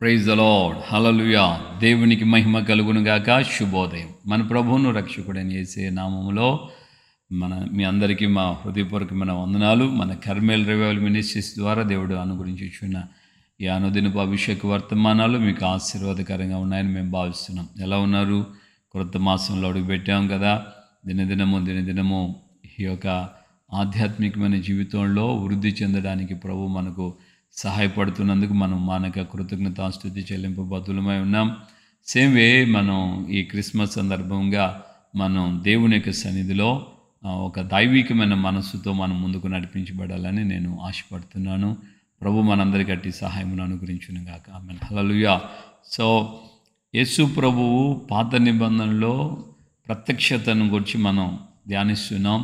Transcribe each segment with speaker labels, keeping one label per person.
Speaker 1: Praise the lord, హల్లెలూయా. దేవునికి మహిమ కలుగును గాక. శుభోదయం. మన ప్రభువును రక్షకుడైన యేసయ్య నామములో మీ అందరికీ మా హృదయపూర్వకమైన వందనాలు. మన కర్మేల్ రివైవల్ మినిస్ట్రీస్ ద్వారా దేవుడు అనుగ్రహించుచున్న ఈ అనుదినపు అభిషేక వర్తమానాలు మీకు ఆశీర్వాదకరంగా ఉన్నాయని మేము భావిస్తున్నాం. ఎలా ఉన్నారు? క్రొత్త మాసంలో అడుగుపెట్టాం కదా. దినదినము ఈ యొక్క ఆధ్యాత్మికమైన జీవితంలో వృద్ధి చెందడానికి ప్రభు మనకు సహాయపడుతున్నందుకు మనం మానక కృతజ్ఞతాస్తుతి చెల్లింపు బద్దులమై ఉన్నాం. సేమ్ వే మనం ఈ క్రిస్మస్ సందర్భంగా మనం దేవుని యొక్క సన్నిధిలో ఒక దైవికమైన మనస్సుతో మనం ముందుకు నడిపించబడాలని నేను ఆశపడుతున్నాను. ప్రభు మనందరికీ అట్టి సహాయమును అనుగ్రహించును గాక. ఆమేన్. హల్లెలూయా. సో యేసు ప్రభువు పాత నిబంధనలో ప్రత్యక్షతను గురించి మనం ధ్యానిస్తున్నాం,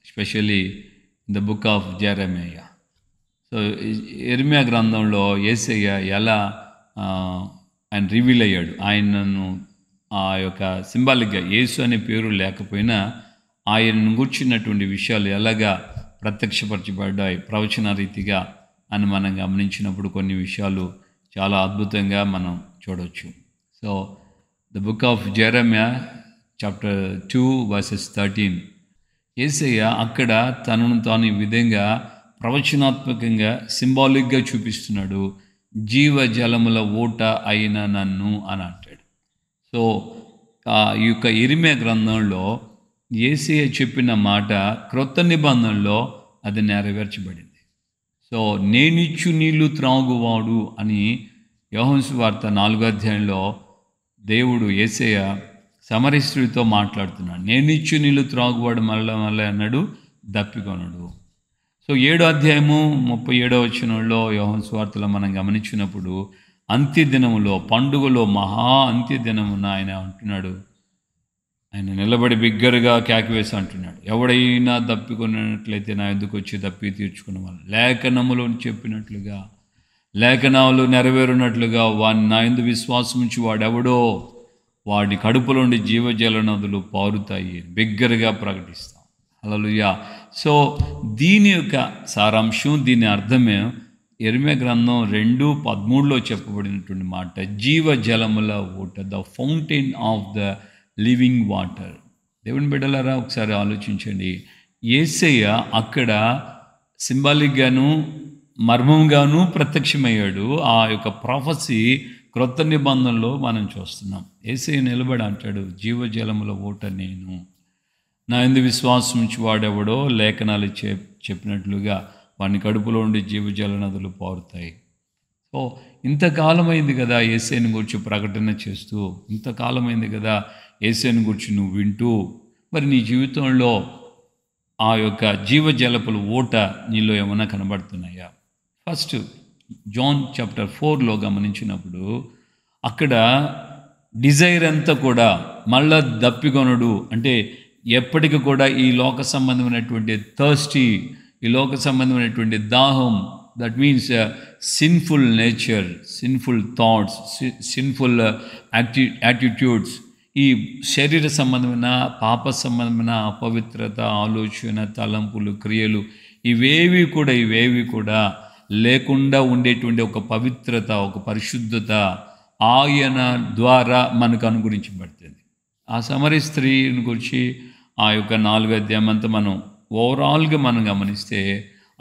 Speaker 1: especially in the book of Jeremiah. So యెరెమియా గ్రంథంలో యేసయ్య ఎలా ఆయన రివీల్ అయ్యాడు, ఆయనను ఆ యొక్క సింబాలిక్గా యేసు అనే పేరు లేకపోయినా ఆయనను గూర్చినటువంటి విషయాలు ఎలాగా ప్రత్యక్షపరచబడ్డాయి ప్రవచన రీతిగా అని మనం గమనించినప్పుడు కొన్ని విషయాలు చాలా అద్భుతంగా మనం చూడవచ్చు. So the book of Jeremiah chapter 2:13 యేసయ్య అక్కడ తనను తాను ఈ విధంగా ప్రవచనాత్మకంగా సింబాలిక్గా చూపిస్తున్నాడు. జీవజలముల ఊట అయిన నన్ను అని అంటాడు. సో ఈ యొక్క యెరెమియా గ్రంథంలో యేసయ్య చెప్పిన మాట క్రొత్త నిబంధనలో అది నెరవేర్చబడింది. సో నేనిచ్చు నీళ్లు త్రాగువాడు అని యోహాను సువార్త 4వ అధ్యాయంలో దేవుడు యేసయ్య సమరయ స్త్రీతో మాట్లాడుతున్నాడు. నేనిచ్చు నీళ్లు త్రాగువాడు మళ్ళా అన్నాడు, దప్పికొనడు. సో 7వ అధ్యాయము 37వ వచనంలో యోహాను సువార్తలో మనం గమనించినప్పుడు అంత్యదినములో, పండుగలో, మహా అంత్యదినమున ఆయన అంటున్నాడు, ఆయన నిలబడి బిగ్గరగా కేకవేసి అంటున్నాడు, ఎవడైనా దప్పికొన్నట్లయితే నా ఎందుకు వచ్చి దప్పి తీర్చుకున్న వాళ్ళు లేఖనములో చెప్పినట్లుగా, లేఖనాలు నెరవేరునట్లుగా వాడిని నా యందు విశ్వాసం ఉంచి వాడెవడో వాడి కడుపులోండి జీవజల నదులు పారుతాయి బిగ్గరగా ప్రకటిస్తాం. హల్లెలూయా. సో దీని యొక్క సారాంశం, దీని అర్థమే యెరెమియా గ్రంథం 2:13 చెప్పబడినటువంటి మాట, జీవజలముల ఊట, the fountain of the living water. దేవుని బిడ్డలారా ఒకసారి ఆలోచించండి. యేసయ్య అక్కడ సింబాలిక్గాను మర్మంగాను ప్రత్యక్షమయ్యాడు. ఆ యొక్క ప్రాఫెసీ క్రొత్త నిబంధనలో మనం చూస్తున్నాం. యేసయ్య నిలబడి అంటాడు, జీవజలముల ఊట నేను, నా యందు విశ్వాసం ఉంచి వాడెవడో లేఖనాలు చెప్పినట్లుగా వాని కడుపులో ఉండి జీవజల నదులు పారుతాయి. సో ఇంతకాలమైంది కదా యేసయ్యను గురించి ప్రకటన చేస్తూ, ఇంతకాలమైంది కదా యేసయ్యను గురించి నువ్వు వింటూ, మరి నీ జీవితంలో ఆ యొక్క జీవజలపుల ఊట నీలో ఏమైనా కనబడుతున్నాయా? ఫస్ట్ జాన్ చాప్టర్ 4లో గమనించినప్పుడు అక్కడ డిజైర్ అంతా కూడా మళ్ళా దప్పికొనడు అంటే ఎప్పటికీ కూడా ఈ లోక సంబంధమైనటువంటి థర్స్టీ, ఈ లోక సంబంధమైనటువంటి దాహం, that means sinful nature, sinful thoughts, sinful attitudes, ఈ శరీర సంబంధమైన పాప సంబంధమైన అపవిత్రత, ఆలోచన, తలంపులు, క్రియలు ఇవేవి కూడా లేకుండా ఉండేటువంటి ఒక పవిత్రత, ఒక పరిశుద్ధత ఆయన ద్వారా మనకు అనుగ్రహించబడుతుంది. ఆ సమరయ స్త్రీని గురించి ఆ యొక్క 4వ అధ్యాయం అంతా మనం ఓవరాల్గా మనం గమనిస్తే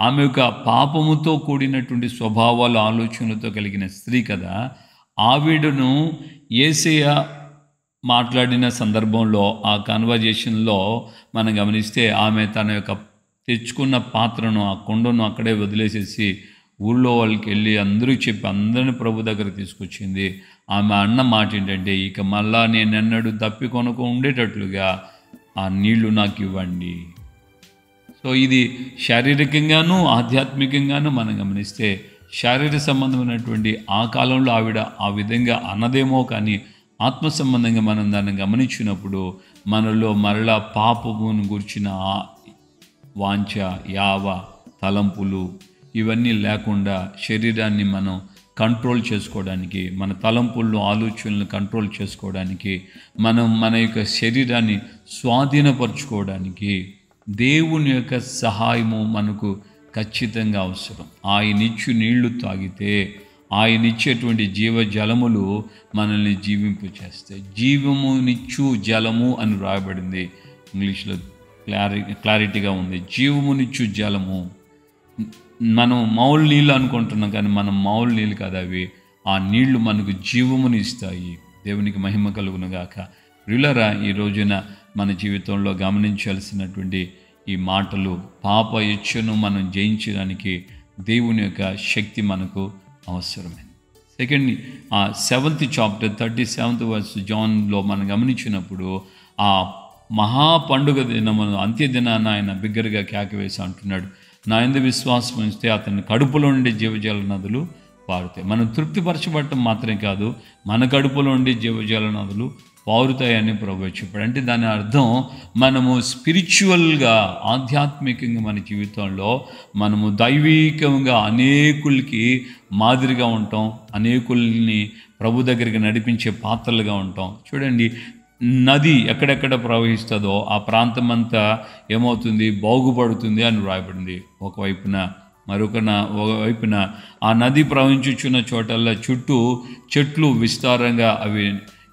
Speaker 1: ఆమె యొక్క పాపముతో కూడినటువంటి స్వభావాలు, ఆలోచనలతో కలిగిన స్త్రీ కదా. ఆవిడను యేసయ్య మాట్లాడిన సందర్భంలో ఆ కన్వర్జేషన్లో మనం గమనిస్తే ఆమె తన యొక్క తెచ్చుకున్న పాత్రను, ఆ కొండను అక్కడే వదిలేసేసి ఊళ్ళో వాళ్ళకి వెళ్ళి అందరికీ చెప్పి అందరిని ప్రభు దగ్గర తీసుకొచ్చింది. ఆమె అన్న మాట ఏంటంటే, ఇక మళ్ళా నేనెన్నడూ దప్పికొనకు ఉండేటట్లుగా ఆ నీళ్లు నాకు ఇవ్వండి. సో ఇది శారీరకంగాను ఆధ్యాత్మికంగాను మనం గమనిస్తే శారీరక సంబంధమైనటువంటి ఆ కాలంలో ఆవిడ ఆ విధంగా అన్నదేమో, కానీ ఆత్మ సంబంధంగా మనం దాన్ని గమనించినప్పుడు మనలో మరలా పాపమును గుర్చిన వాంఛ, యావ, తలంపులు ఇవన్నీ లేకుండా శరీరాన్ని మనం కంట్రోల్ చేసుకోవడానికి, మన తలంపులను, ఆలోచనలను కంట్రోల్ చేసుకోవడానికి, మనం మన యొక్క శరీరాన్ని స్వాధీనపరచుకోవడానికి దేవుని యొక్క సహాయము మనకు ఖచ్చితంగా అవసరం. ఆయనిచ్చు నీళ్లు తాగితే ఆయన ఇచ్చేటువంటి జీవజలములు మనల్ని జీవింపు చేస్తాయి. జీవమునిచ్చు జలము అని రాయబడింది, ఇంగ్లీష్లో క్లారిటీగా ఉంది. జీవమునిచ్చు జలము. మనం మామూలు నీళ్ళు అనుకుంటున్నాం, కానీ మనం మామూలు నీళ్ళు కాదు అవి. ఆ నీళ్లు మనకు జీవముని ఇస్తాయి. దేవునికి మహిమ కలుగును గాక. ప్రియులారా, ఈ రోజున మన జీవితంలో గమనించాల్సినటువంటి ఈ మాటలు, పాప ఇచ్ఛను మనం జయించడానికి దేవుని యొక్క శక్తి మనకు అవసరమైంది. Second, 7th chapter 37th verse జాన్లో మనం గమనించినప్పుడు, ఆ మహా పండుగ దినమును అంత్య దినాన ఆయన బిగ్గరగా కేకవేసి అంటున్నాడు, నా యందు విశ్వాసం ఉంచితే అతని కడుపులో నుండి జీవజల నదులు పారుతాయి. మనం తృప్తిపరచబడటం మాత్రమే కాదు, మన కడుపులో నుండి జీవజల నదులు పారుతాయని ప్రభువు చెప్పాడు. అంటే దాని అర్థం, మనము స్పిరిచువల్గా, ఆధ్యాత్మికంగా మన జీవితంలో మనము దైవికంగా అనేకులకి మాదిరిగా ఉంటాం, అనేకుల్ని ప్రభు దగ్గరికి నడిపించే పాత్రలుగా ఉంటాం. చూడండి, నది ఎక్కడెక్కడ ప్రవహిస్తుందో ఆ ప్రాంతం అంతా ఏమవుతుంది, బాగుపడుతుంది అని రాయబడింది. ఒకవైపున ఒకవైపున ఆ నది ప్రవహించుచున్న చోటల్లా చుట్టూ చెట్లు విస్తారంగా అవి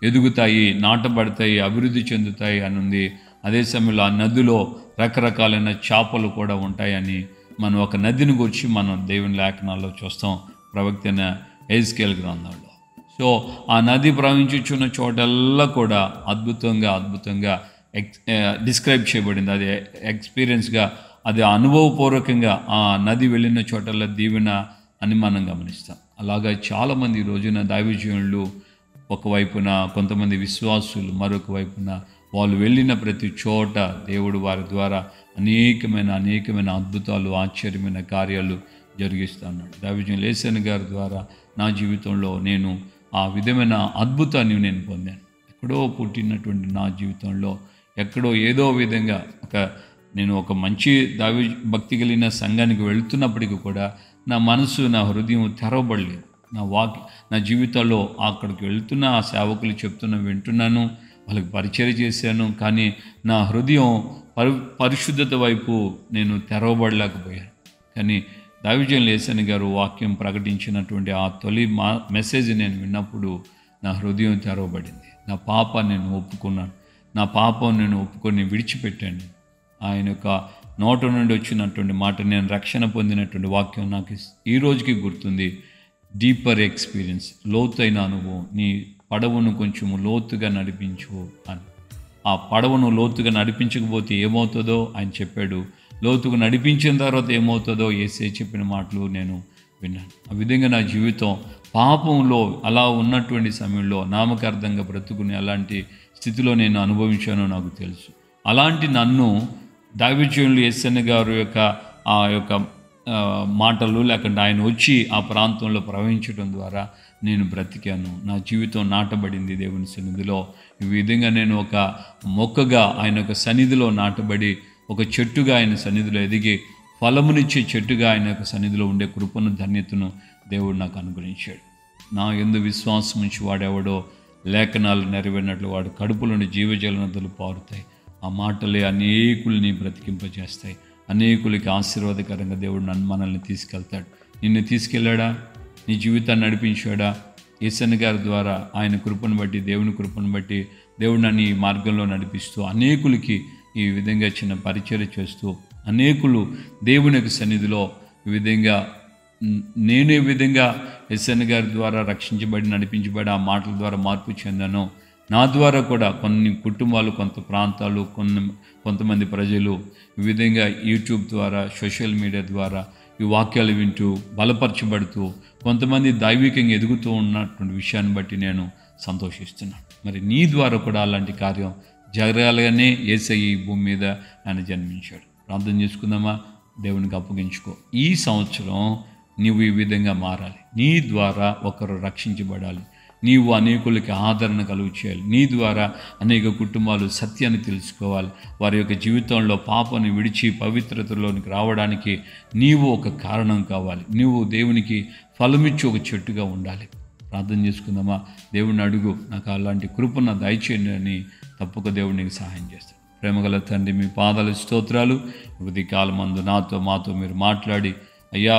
Speaker 1: ఎదుగుతాయి, నాటబడతాయి, అభివృద్ధి చెందుతాయి అని ఉంది. అదే సమయంలో ఆ నదిలో రకరకాలైన చేపలు కూడా ఉంటాయని మనం ఒక నదిని గురించి మనం దేవుని లేఖనాల్లో చూస్తాం, ప్రవక్త అయిన ఎహెజ్కేలు గ్రంథంలో. సో ఆ నది ప్రవహించుచున్న చోటల్లా కూడా అద్భుతంగా డిస్క్రైబ్ చేయబడింది. అది ఎక్స్పీరియన్స్గా, అది అనుభవపూర్వకంగా ఆ నది వెళ్ళిన చోటల్లా దీవెన అని మనం గమనిస్తాం. అలాగా చాలామంది ఈ రోజున దైవజనులు, ఒకవైపున కొంతమంది విశ్వాసులు, మరొక వైపున వాళ్ళు వెళ్ళిన ప్రతి చోట దేవుడు వారి ద్వారా అనేకమైన అద్భుతాలు, ఆశ్చర్యమైన కార్యాలు జరిగిస్తూ ఉన్నాడు. దైవజనులు యేసయ్య గారి ద్వారా నా జీవితంలో నేను ఆ విధమైన అద్భుతాన్ని నేను పొందాను. ఎక్కడో పుట్టినటువంటి నా జీవితంలో ఎక్కడో ఏదో విధంగా నేను ఒక మంచి భక్తి కలిగిన సంఘానికి వెళుతున్నప్పటికీ కూడా నా మనసు, నా హృదయం తెరవబడలేదు. నా జీవితంలో అక్కడికి వెళ్తున్న ఆ సేవకులు వింటున్నాను, వాళ్ళకి పరిచయం చేశాను, కానీ నా హృదయం పరిశుద్ధత వైపు నేను తెరవబడలేకపోయాను. కానీ దైవజనులు యేసయ్య గారు వాక్యం ప్రకటించినటువంటి ఆ తొలి మెసేజ్ నేను విన్నప్పుడు నా హృదయం తెరవబడింది. నా పాపాన్ని నేను ఒప్పుకున్నాను, నా పాపం నేను ఒప్పుకొని విడిచిపెట్టాను. ఆయన యొక్క నోట నుండి వచ్చినటువంటి మాట, నేను రక్షణ పొందినటువంటి వాక్యం నాకు ఈ రోజుకి గుర్తుంది. డీపర్ ఎక్స్పీరియన్స్, లోతైన అనుభవం, నీ పడవను కొంచెము లోతుగా నడిపించు అని. ఆ పడవను లోతుగా నడిపించకపోతే ఏమవుతుందో ఆయన చెప్పాడు, లోతుగా నడిపించిన తర్వాత ఏమవుతుందో యేసయ్య చెప్పిన మాటలు నేను విన్నాను. ఆ విధంగా నా జీవితం పాపంలో అలా ఉన్నటువంటి సమయంలో నామకార్థంగా బ్రతుకుని అలాంటి స్థితిలో నేను అనుభవించానో నాకు తెలుసు. అలాంటి నన్ను దైవజనులు యేసయ్య గారు ఆ యొక్క మాటలు, లేకుంటే ఆయన వచ్చి ఆ ప్రాంతంలో ప్రవహించడం ద్వారా నేను బ్రతికాను. నా జీవితం నాటబడింది దేవుని సన్నిధిలో. ఈ విధంగా నేను ఒక మొక్కగా ఆయన యొక్క సన్నిధిలో నాటబడి, ఒక చెట్టుగా ఆయన సన్నిధిలో ఎదిగి, ఫలమునిచ్చే చెట్టుగా ఆయన యొక్క సన్నిధిలో ఉండే కృపను, ధన్యతను దేవుడు నాకు అనుగ్రహించాడు. నా యందు విశ్వాసం ఉంచి వాడెవడో లేఖనాలు నెరవేరినట్లు వాడు కడుపులోని జీవజల నదులు పారుతాయి. ఆ మాటలే అనేకుల్ని బ్రతికింపజేస్తాయి, అనేకులకి ఆశీర్వాదకరంగా దేవుడు మనల్ని తీసుకెళ్తాడు. నిన్ను తీసుకెళ్ళాడా? నీ జీవితాన్ని నడిపించాడా? యేసయ్య గారి ద్వారా ఆయన కృపను బట్టి, దేవుని కృపను బట్టి దేవుడు నన్ను ఈ మార్గంలో నడిపిస్తూ అనేకులకి ఈ విధంగా చిన్న పరిచర్య చేస్తూ, అనేకులు దేవుని యొక్క సన్నిధిలో ఈ విధంగా, నేను ఏ విధంగా యేసయ్య గారి ద్వారా రక్షించబడి, నడిపించబడి ఆ మాటల ద్వారా మార్పు చెందానో, నా ద్వారా కూడా కొన్ని కుటుంబాలు, కొంత ప్రాంతాలు, కొంతమంది ప్రజలు ఈ విధంగా యూట్యూబ్ ద్వారా, సోషల్ మీడియా ద్వారా ఈ వాక్యాలు వింటూ బలపరచబడుతూ కొంతమంది దైవికంగా ఎదుగుతూ ఉన్నటువంటి విషయాన్ని బట్టి నేను సంతోషిస్తున్నాను. మరి నీ ద్వారా కూడా అలాంటి కార్యం జరగాలనే యేసయ్య ఈ భూమి మీద ఆయన జన్మించాడు. ప్రార్థన చేసుకుందామా? దేవునికి అప్పగించుకో. ఈ సంవత్సరం నీవు ఈ విధంగా మారాలి. నీ ద్వారా ఒకరు రక్షించబడాలి. నీవు అనేకులకి ఆదరణ కలుగు చేయాలి. నీ ద్వారా అనేక కుటుంబాలు సత్యాన్ని తెలుసుకోవాలి. వారి యొక్క జీవితంలో పాపాన్ని విడిచి పవిత్రతలోనికి రావడానికి నీవు ఒక కారణం కావాలి. నీవు దేవునికి ఫలమిచ్చి ఒక చెట్టుగా ఉండాలి. ప్రార్థన చేసుకుందామా? దేవుడిని అడుగు, నాకు అలాంటి కృపను దయచేయండి అని. తప్పక దేవుడు నీకు సహాయం చేస్తాడు. ప్రేమగల తండ్రి, మీ పాదాల స్తోత్రాలు. ఉదయ కాలమందు మాతో మీరు మాట్లాడి, అయ్యా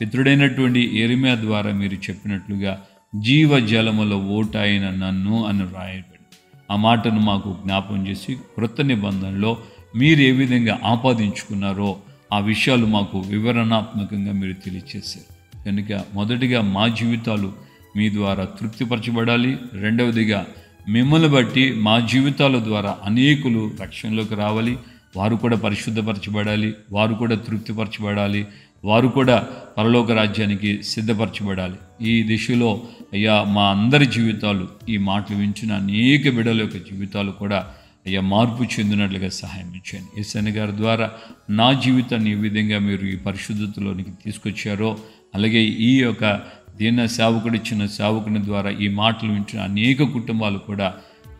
Speaker 1: పితృడైనటువంటి యెరెమయా ద్వారా మీరు చెప్పినట్లుగా జీవజలముల ఓటైన నన్ను అని రాయబడి ఆ మాటను మాకు జ్ఞాపం చేసి క్రొత్త నిబంధనలో మీరు ఏ విధంగా ఆపాదించుకున్నారో ఆ విషయాలు మాకు వివరణాత్మకంగా మీరు తెలియచేశారు. కనుక మొదటిగా మా జీవితాలు మీ ద్వారా తృప్తిపరచబడాలి. రెండవదిగా మిమ్మల్ని బట్టి మా జీవితాల ద్వారా అనేకులు రక్షణలోకి రావాలి. వారు కూడా పరిశుద్ధపరచబడాలి, వారు కూడా తృప్తిపరచబడాలి, వారు కూడా పరలోక రాజ్యానికి సిద్ధపరచబడాలి. ఈ దిశలో అయ్యా మా అందరి జీవితాలు, ఈ మాటలు వించిన అనేక బిడ్డల యొక్క జీవితాలు కూడా అయ్యా మార్పు చెందినట్లుగా సహాయం ఇచ్చాను. యేసయ్య గారి ద్వారా నా జీవితాన్ని ఏ విధంగా మీరు ఈ పరిశుద్ధతలోనికి తీసుకొచ్చారో, అలాగే ఈ యొక్క దీన సేవకుడు ఇచ్చిన సేవకుని ద్వారా ఈ మాటలు వింటున్న అనేక కుటుంబాలు కూడా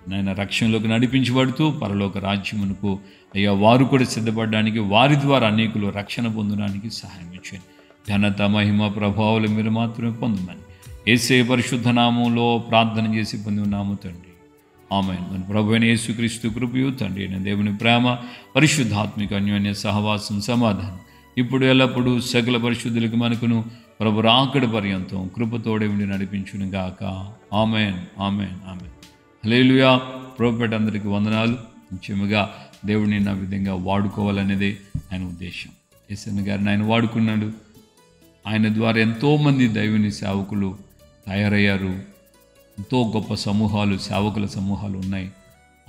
Speaker 1: నాయన రక్షణలోకి నడిపించబడుతూ పరలోక రాజ్యమునకు అయ్యా వారు కూడా సిద్ధపడడానికి, వారి ద్వారా అనేకులు రక్షణ పొందడానికి సహాయం ఇచ్చాను. ఘనత మహిమ ప్రభావాలు మీరు మాత్రమే పొందమని యేసయ్య పరిశుద్ధ నామంలో ప్రార్థన చేసి పొంది ఉన్నాము తండ్రి. ఆమేన్. మన ప్రభు అయిన యేసుక్రీస్తు కృపయు తండ్రి అయిన దేవుని ప్రేమ, పరిశుద్ధాత్మిక అన్యోన్య సహవాసం, సమాధానం ఇప్పుడు ఎల్లప్పుడూ సకల పరిశుద్ధులకు మనకును ప్రభు రాకడ పర్యంతం కృపతోడే ఉండి నడిపించును గాక. ఆమేన్, ఆమేన్, ఆమేన్. హల్లెలూయా. ప్రభుపేట అందరికీ వందనాలు. ముఖ్యంగా దేవుడిని నా విధంగా వాడుకోవాలనేదే ఆయన ఉద్దేశం. యేసయ్య గారిని ఆయన వాడుకున్నాడు. ఆయన ద్వారా ఎంతోమంది దైవుని సేవకులు తయారయ్యారు. ఎంతో గొప్ప సమూహాలు, సేవకుల సమూహాలు ఉన్నాయి.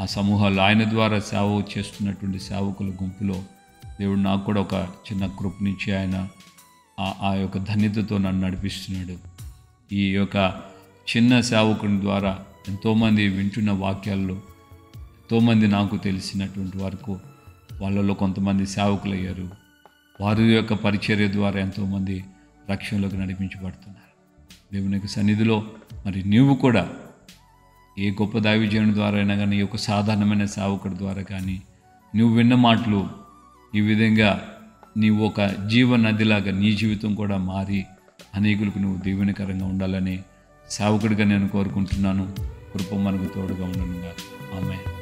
Speaker 1: ఆ సమూహాలు ఆయన ద్వారా సేవ చేస్తున్నటువంటి సేవకుల గుంపులో దేవుడు నాకు కూడా ఒక చిన్న కృపనిచ్చి ఆయన ఆ యొక్క ధన్యతతో నన్ను నడిపిస్తున్నాడు. ఈ యొక్క చిన్న సేవకుని ద్వారా ఎంతోమంది వింటున్న వాక్యాల్లో ఎంతోమంది నాకు తెలిసినటువంటి వరకు వాళ్ళలో కొంతమంది సేవకులు అయ్యారు. వారి యొక్క పరిచర్య ద్వారా ఎంతోమంది రక్షణలోకి నడిపించబడుతున్నారు. దేవుని యొక్క సన్నిధిలో మరి నీవు కూడా ఏ గొప్ప దైవజనుడి ద్వారా అయినా కానీ, ఈ యొక్క సాధారణమైన సేవకుడి ద్వారా కానీ నువ్వు విన్న మాటలు ఈ విధంగా నీవు ఒక జీవ నదిలాగా నీ జీవితం కూడా మారి అనేకులకు నువ్వు దీవెనకరంగా ఉండాలని సేవకుడిగా నేను కోరుకుంటున్నాను. కృప మనకు తోడుగా ఉండనుగా. ఆమేన్.